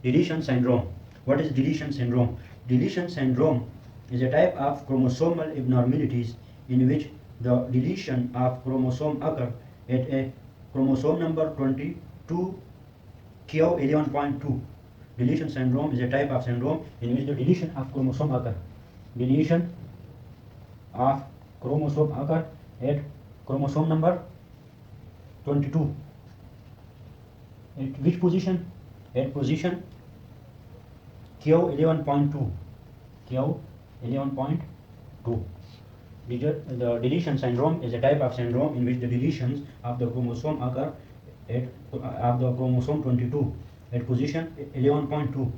Deletion syndrome. What is deletion syndrome? Deletion syndrome is a type of chromosomal abnormalities in which the deletion of chromosome occur at a chromosome number 22 q11.2. Deletion syndrome is a type of syndrome in which the deletion of chromosome occur. Deletion of chromosome occur at chromosome number 22. At which position? At position q11.2. q11.2. The deletion syndrome is a type of syndrome in which the deletions of the chromosome occur at of the chromosome 22 at position 11.2.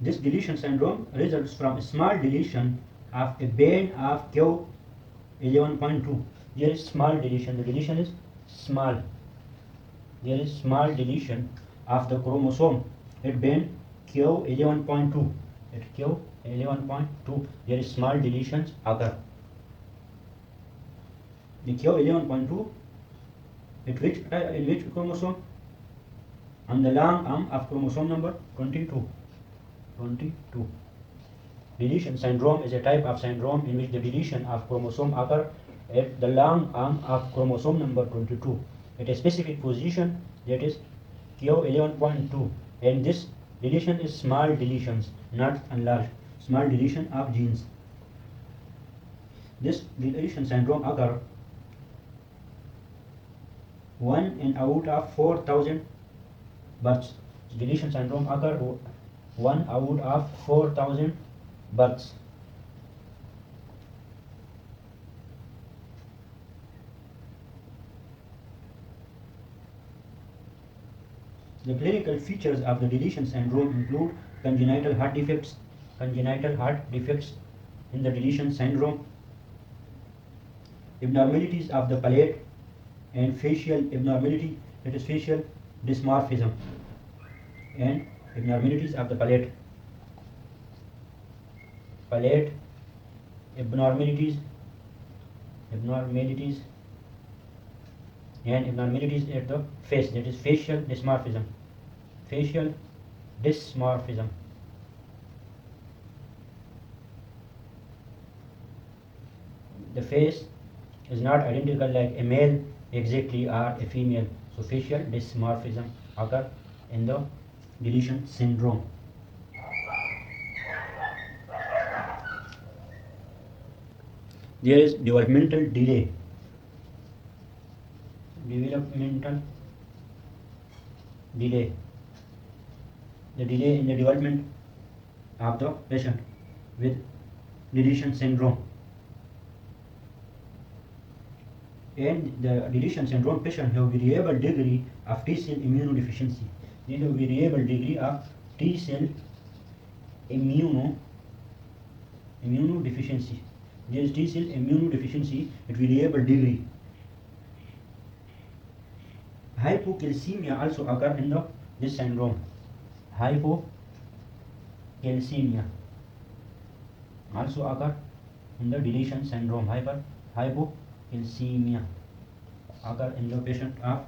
This deletion syndrome results from a small deletion of a band of q11.2. There is small deletion. The deletion is small. There is small deletion of the chromosome at band q11.2. At q11.2 there is small deletions occur. The q11.2 in which chromosome? On the long arm of chromosome number 22. Deletion syndrome is a type of syndrome in which the deletion of chromosome occur at the long arm of chromosome number 22 at a specific position, that is q11.2, and this deletion is small deletions, not large. Small deletion of genes. This deletion syndrome occur 1 in out of 4,000 births. Deletion syndrome occur 1 out of 4,000 births. The clinical features of the deletion syndrome include congenital heart defects in the deletion syndrome, abnormalities of the palate, and facial abnormality, that is facial dysmorphism, and abnormalities of the palate abnormalities and abnormalities at the face, that is facial dysmorphism. The face is not identical like a male exactly or a female, so facial dysmorphism occur in the deletion syndrome. There is developmental delay. The delay in the development of the patient with deletion syndrome. And the deletion syndrome patient have variable degree of T cell immunodeficiency. They have variable degree of T cell immunodeficiency. There is T cell immunodeficiency at variable degree. Hypocalcemia also occur in this syndrome. Hypocalcemia also occur in the deletion syndrome. Hypocalcemia occur in the patient of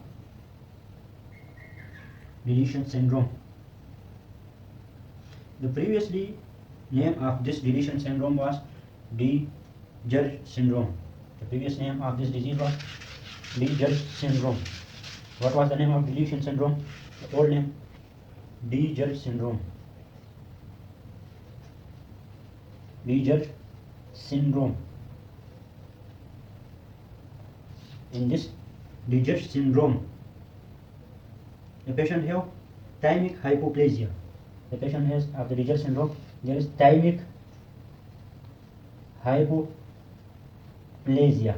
deletion syndrome. The previously name of this deletion syndrome was DiGeorge syndrome. The previous name of this disease was DiGeorge syndrome. What was the name of deletion syndrome? The old name, DiGeorge syndrome. DiGeorge syndrome. In this DiGeorge syndrome, the patient have thymic hypoplasia. The patient has of the DiGeorge syndrome, there is thymic hypoplasia.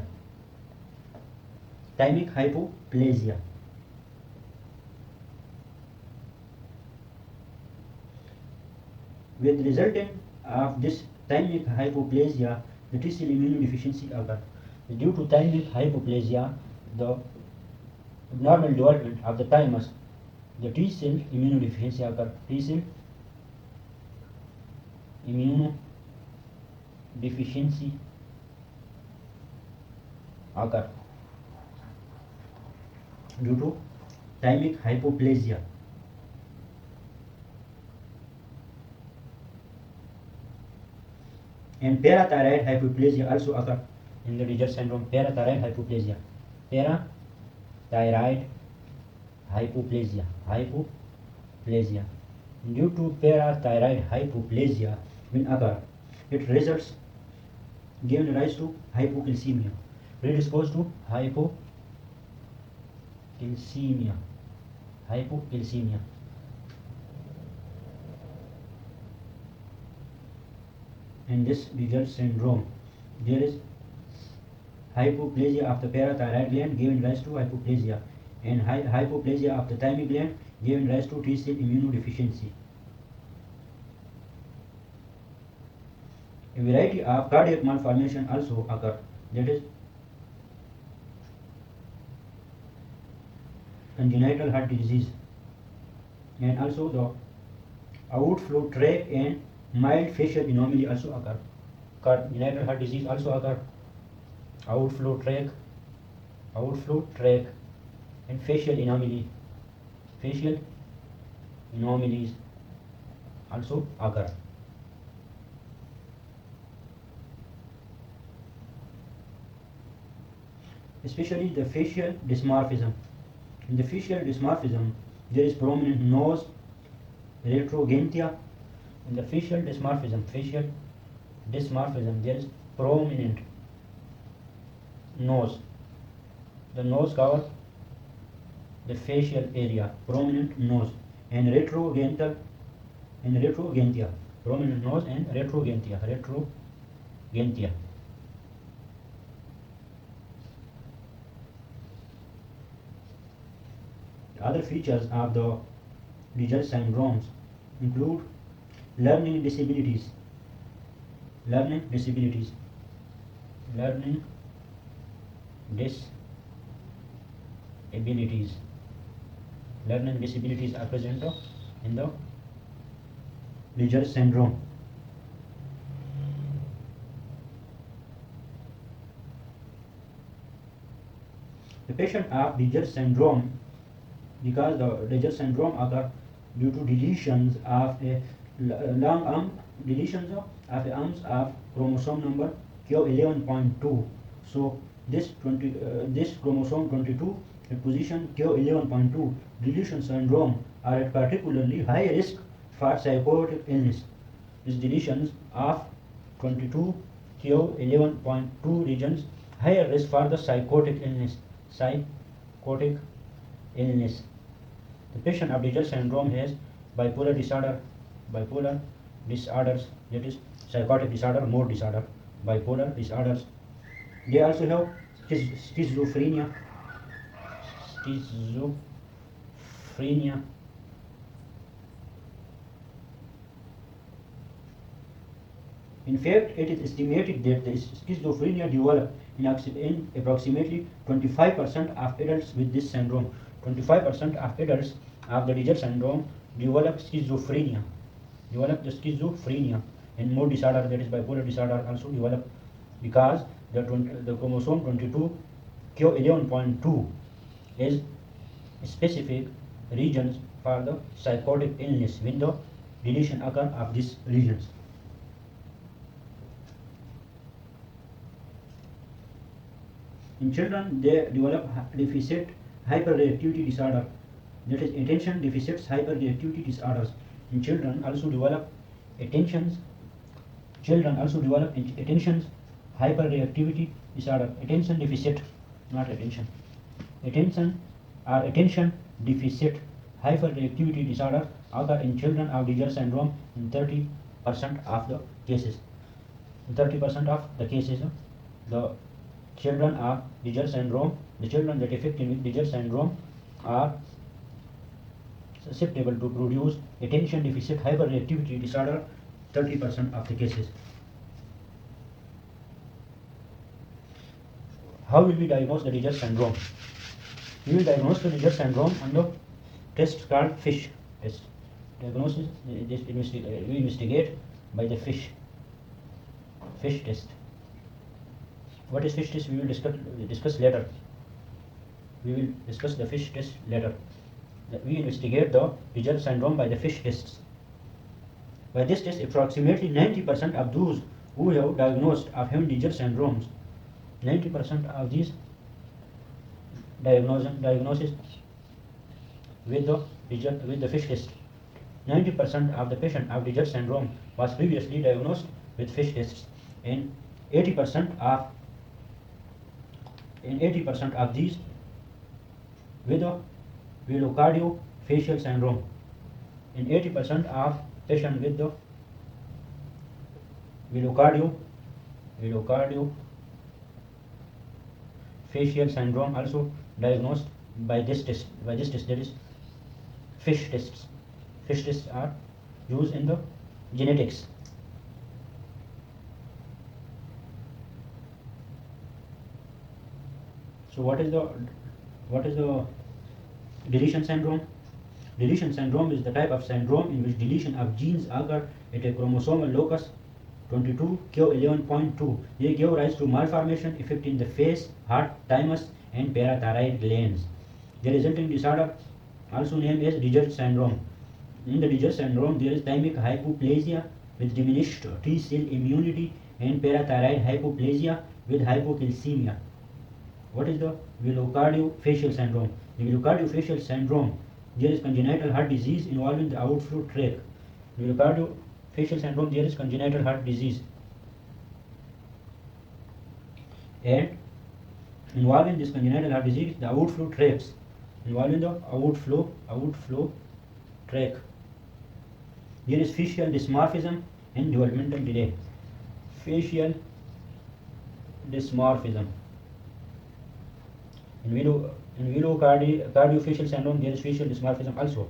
With resultant of this thymic hypoplasia, the T cell immunodeficiency occurs. Due to thymic hypoplasia, the abnormal development of the thymus, the T cell immunodeficiency occurs. T cell immunodeficiency occur due to thymic hypoplasia. And parathyroid hypoplasia also occur in the Rieger syndrome. Parathyroid hypoplasia. Parathyroid hypoplasia. Due to parathyroid hypoplasia will occur, it results giving rise to hypocalcemia, predisposed to hypocalcemia. In this Rieger syndrome, there is hypoplasia of the parathyroid gland giving rise to hypoplasia, and hypoplasia of the thymic gland giving rise to T cell immunodeficiency. A variety of cardiac malformation also occur, that is congenital heart disease, and also the outflow tract and mild facial anomaly also occur. Congenital heart disease also occur. Outflow tract and facial anomalies also occur. Especially the facial dysmorphism. In the facial dysmorphism, there is prominent nose retrogenitia. In the facial dysmorphism, there is prominent nose. The nose covers the facial area, prominent nose, and retrogenitia. Prominent nose and retrogenitia. Other features of the Rieger syndromes include learning disabilities. Learning disabilities are present in the Rieger syndrome. The patient of Rieger syndrome, because the Rieger syndrome occur due to deletions of a long arm, arms of chromosome number Q11.2. So this chromosome 22 at position Q11.2 deletion syndrome are at particularly high risk for psychotic illness. These deletions of 22 Q11.2 regions higher risk for the psychotic illness. The patient of Rieger syndrome has bipolar disorders, that is psychotic disorder, mood disorder, bipolar disorders. They also have schizophrenia. In fact, it is estimated that the schizophrenia develop in approximately 25% of adults with this syndrome. 25% of adults of the Rieger syndrome develop schizophrenia. And mood disorder, that is bipolar disorder, also develop because the chromosome 22 Q11.2 is specific regions for the psychotic illness when the deletion occur of these regions. In children, they develop deficit hyperreactivity disorder, that is attention deficits hyperreactivity disorders. In children also develop attention hyperreactivity disorder. Attention deficit, not attention. Attention deficit hyperreactivity disorder occur in children of Rieger syndrome in 30% of the cases. The children of Rieger syndrome, the children that affected with Rieger syndrome are susceptible to produce attention deficit hyperreactivity disorder 30% of the cases. How will we diagnose the Rieger syndrome? We will diagnose the Rieger syndrome on the test called FISH test. Diagnosis, we investigate by the FISH test. What is FISH test? We will discuss later. We will discuss the FISH test later. We investigate the Diger syndrome by the fish tests. By this test, approximately 90% of those who have diagnosed of having Diger syndromes, 90% of these diagnosis with the fish test. 90% of the patient of Diger syndrome was previously diagnosed with fish tests, and 80% of 80% of these with the velocardiofacial syndrome. In 80% of patients with the velocardiofacial syndrome also diagnosed by this test. By this test, that is fish tests. Fish tests are used in the genetics. So what is the deletion syndrome? Deletion syndrome is the type of syndrome in which deletion of genes occur at a chromosomal locus 22q11.2. They give rise to malformation affecting the face, heart, thymus, and parathyroid glands. The resulting disorder, also named as Diger syndrome. In the Diger syndrome, there is thymic hypoplasia with diminished T cell immunity and parathyroid hypoplasia with hypocalcemia. What is the velocardiofacial syndrome? The velocardiofacial syndrome, there is congenital heart disease involving the outflow tract. Velocardiofacial syndrome, there is congenital heart disease, and involving this congenital heart disease, the outflow tracts, involving the outflow tract. There is facial dysmorphism and developmental delay. Facial dysmorphism. In velocardiofacial syndrome, there is facial dysmorphism also.